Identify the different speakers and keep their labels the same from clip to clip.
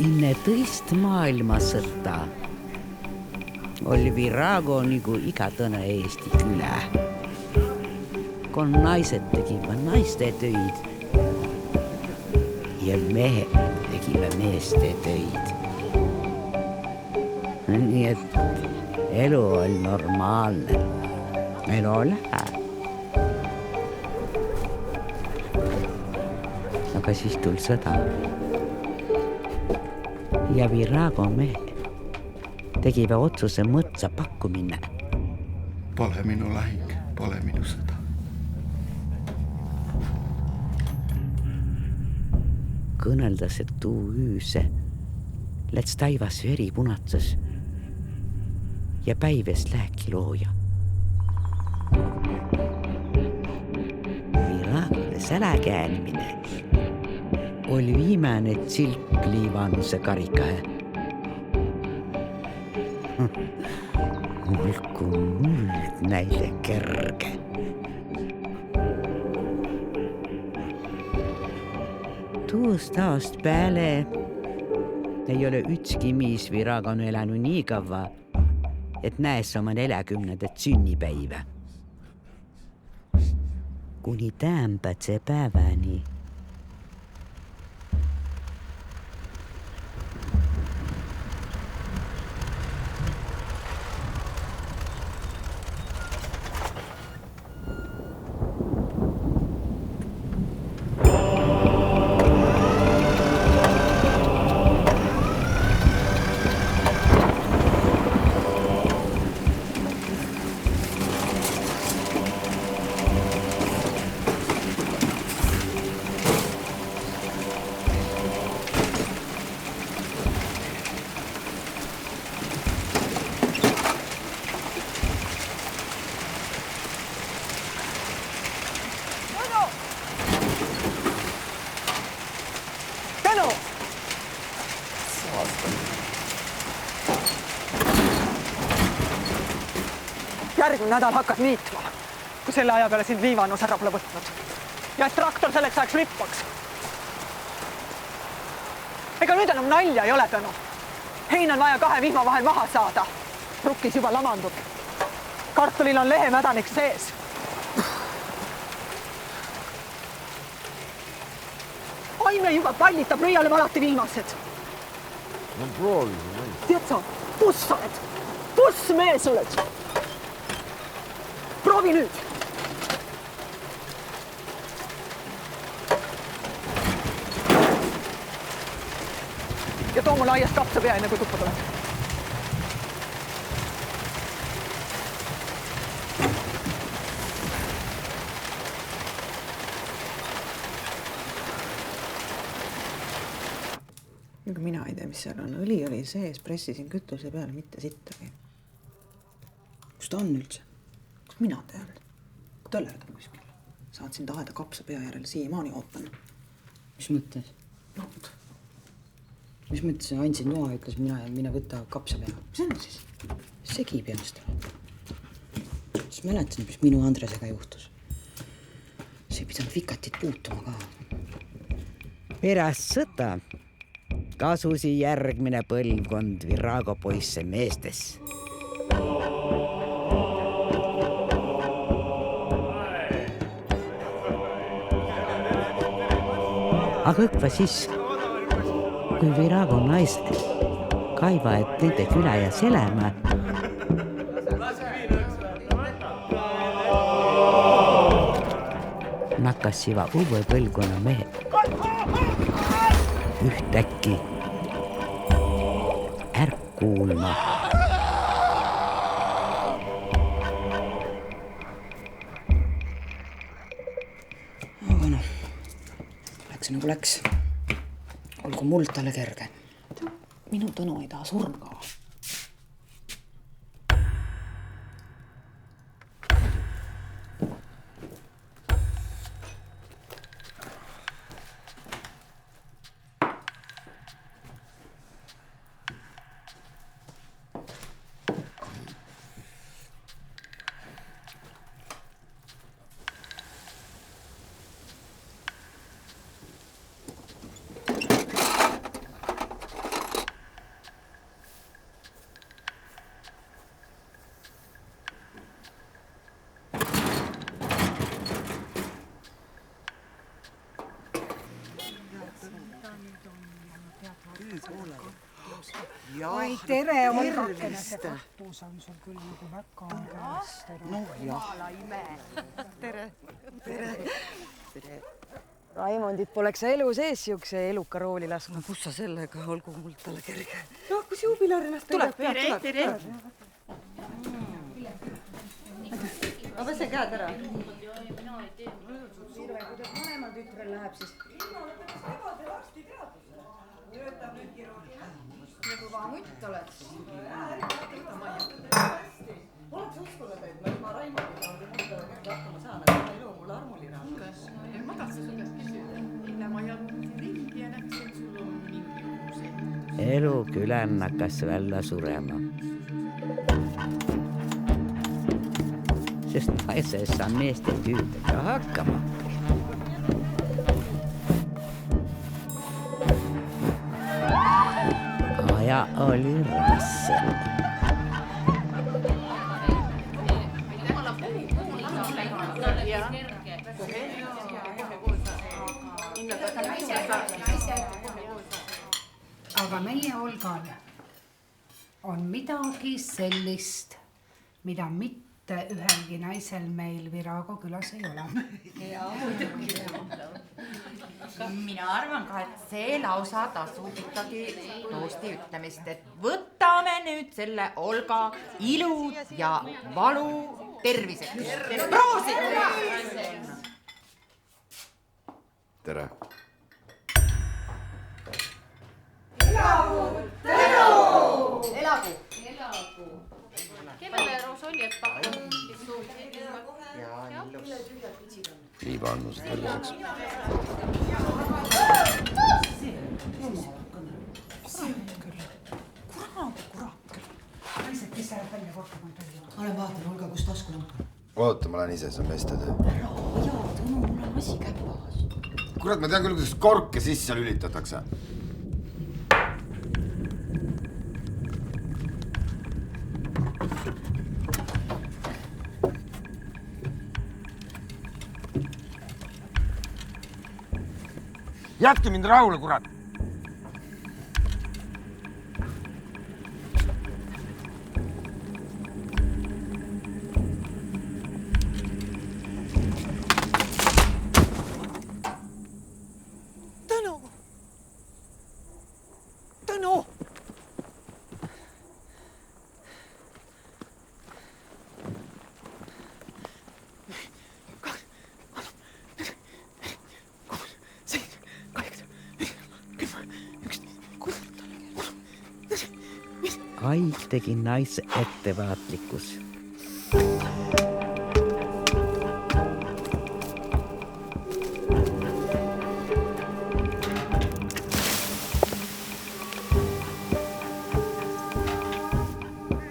Speaker 1: Enne tõist maailmasõtta oli Virago nagu iga tõne Eesti külä. Kun naiset tekivät naiste töid ja mehed tekivät meeste töid. Nii et elu oli normaalne. Elu oli hää. Aga siis tuli sõda. Ja Virago mehed tegivät otsuse mõtsa pakkumine.
Speaker 2: Pole minu lahing, pole minu sõda.
Speaker 1: Kõneldas, et tuu üüse läts taivas veri punatsas ja päives lääki looja. Viragole säläkäänimine oli viimane tsilk liivanuse karikahe. Olgu muld näile kerge. Tuust aast pääle ei ole ütski miis Viragon elänu nii kavva, et näes oma 40. sünnipäivä. Kuni tämpätse päeväni.
Speaker 3: Järgmine nädal hakkad niitma, kui selle aja peale sind liivanus ära pole võtnud. Ja et traktor selleks ajaks rippaks. Ega nüüd enam nalja ei ole, Tõnu. Hein on vaja 2 vihma vahel maha saada. Rukkis juba lamandub. Kartulil on lehemädanik sees. Aime juba pallitab, meie oleme alati viimased.
Speaker 4: No proovi.
Speaker 3: Tead sa, buss oled. Bussmees oled. Proovi nüüd. Ja too mulle aiast kapsapea enne kui tuppa tuleb.
Speaker 5: Aga mina ei tea, mis seal on. Õli oli sees, pressisin kütuse peale, mitte sittagi. Kus ta on üldse? Kus mina tean? Tõled on kuskil. Saatsin taheda kapsapea järel siiamaani ootan.
Speaker 6: Mis mõttes? Mis mõttes andsin noa, ütles mina võtta kapsapea?
Speaker 5: Mis on siis?
Speaker 6: Segi peast. Siis mäletan, mis minu Andresega juhtus. See ei pidanud vikatit puutuma ka.
Speaker 1: Pärast sõda kasusi järgmine põlvkond Virago poisse meestes. Aga õkva siis, kui Virago naised kaiva, et nende külä ja selämä, nakkas siva uue põlvkonna mehed ühtäkki ärkuulma.
Speaker 6: Aga noh, läks nagu läks. Olgu muld talle kerge.
Speaker 5: Minu Tõnu ei taha surma ka.
Speaker 7: oi, tere, Olgakene, see kahtlus on sul küll nagu väga käest.
Speaker 6: Jumala ime.
Speaker 7: Tere.
Speaker 8: Raimondit poleks sa elu sees siukse eluka rooli lasknud.
Speaker 6: Kus sa sellega, olgu mul talle kerge.
Speaker 7: No, kus juubilar ennast
Speaker 6: Tuleb.
Speaker 5: Ma pesen käed ära.
Speaker 6: Vanemal tütrel läheb siis. Nagu ka mutt oleks. Oleks uskunud, et ma Raimondit on mulle hakkama saan, aga ma ei loo mulle armulina.
Speaker 9: Ma tahtsin su käest küsida. Eile ma jalutin ringi ja näksin, et sul on mingi uus ehitus.
Speaker 1: Elukülän hakkas välja surema. Sest naisessa miesten tyytäkä hakkama. Aja oli rasse.
Speaker 7: Aga meie Olgal on midagi sellist, mida mitte ühelgi naisel meil Virago külas ei ole.
Speaker 10: Mina arvan ka, et see lausa tasub ikkagi toosti ütlemist, et võtame nüüd selle Olga ilu ja valu terviseks. Proosi!
Speaker 2: Tere.
Speaker 10: Elagu!
Speaker 9: Kellele Rosoljet pakub?
Speaker 2: Liiva annus terviseks.
Speaker 7: Kurat küll. Naised, kes läheb välja korda kontrollima?
Speaker 6: Olen vaatan, Olga, kus taskulamp on?
Speaker 2: Oota, ma lähen ise, see on meeste töö.
Speaker 6: Jaa, Tõnu, mul on asi käpas.
Speaker 2: Kurat, ma tean küll, kuidas korke sisse lülitatakse.
Speaker 4: Jätke mind rahule, kurat!
Speaker 3: Tõnu!
Speaker 1: Aik tegi naise ettevaatlikkus.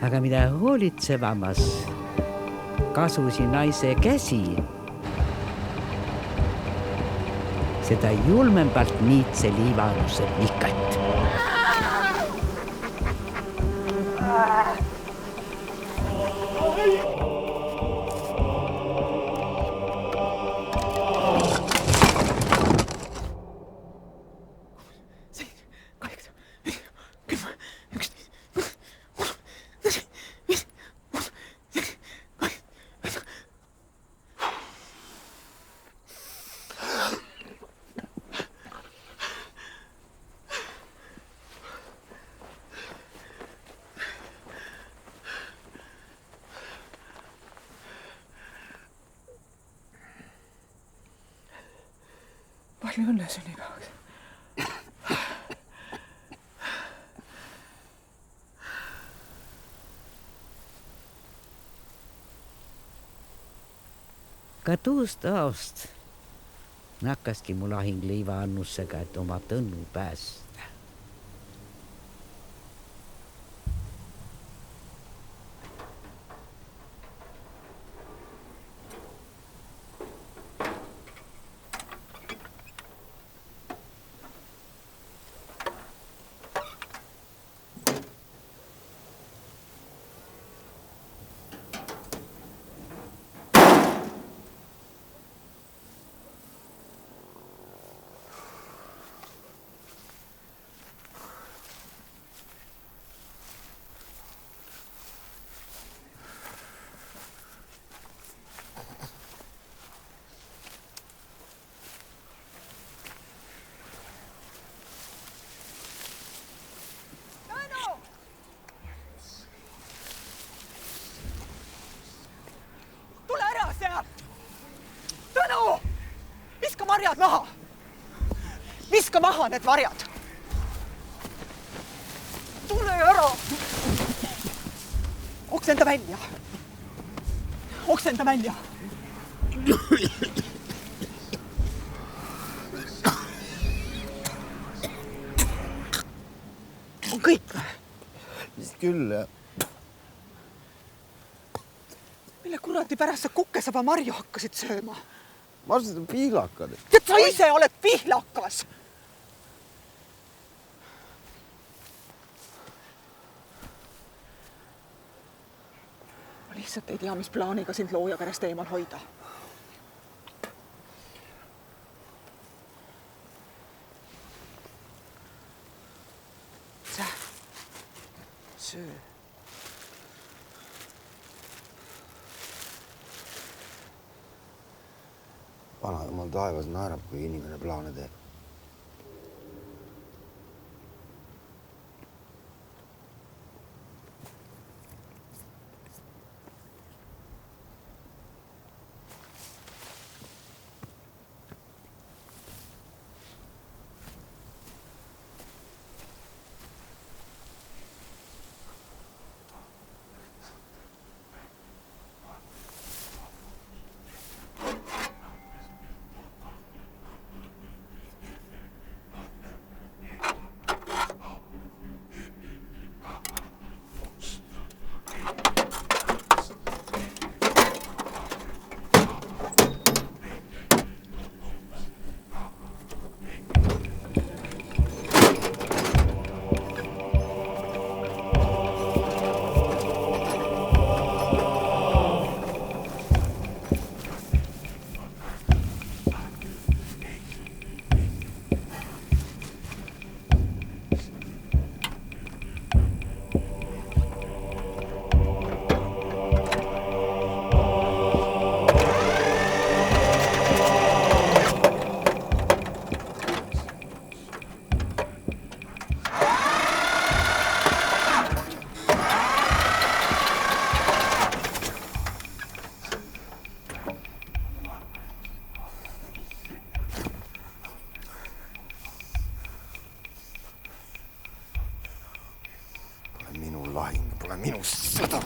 Speaker 1: Aga mida hoolitsevamas kasusi naise käsi, seda julmempalt niitse liivanuse vikat.
Speaker 3: Palju õnne sünnipäevaks.
Speaker 1: Ka tuust aost hakkaski mu lahing Liiva Annusega, et oma Tõnnu päästa.
Speaker 3: varjad maha. Viska maha need varjad. Tule ära. Oksenda välja. Oksenda välja. On kõik või?
Speaker 4: Vist küll, jah.
Speaker 3: Mille kuradi pärast sa kukesaba marju hakkasid sööma?
Speaker 4: Ma arvasin, et on pihlakad.
Speaker 3: Et sa ise oled pihlakas! Ma lihtsalt ei tea, mis plaaniga sind looja käest eemal hoida. Söö.
Speaker 4: Vana jumal taevas naerab, kui inimene plaane teeb. Minu lahing, pole minu sõda.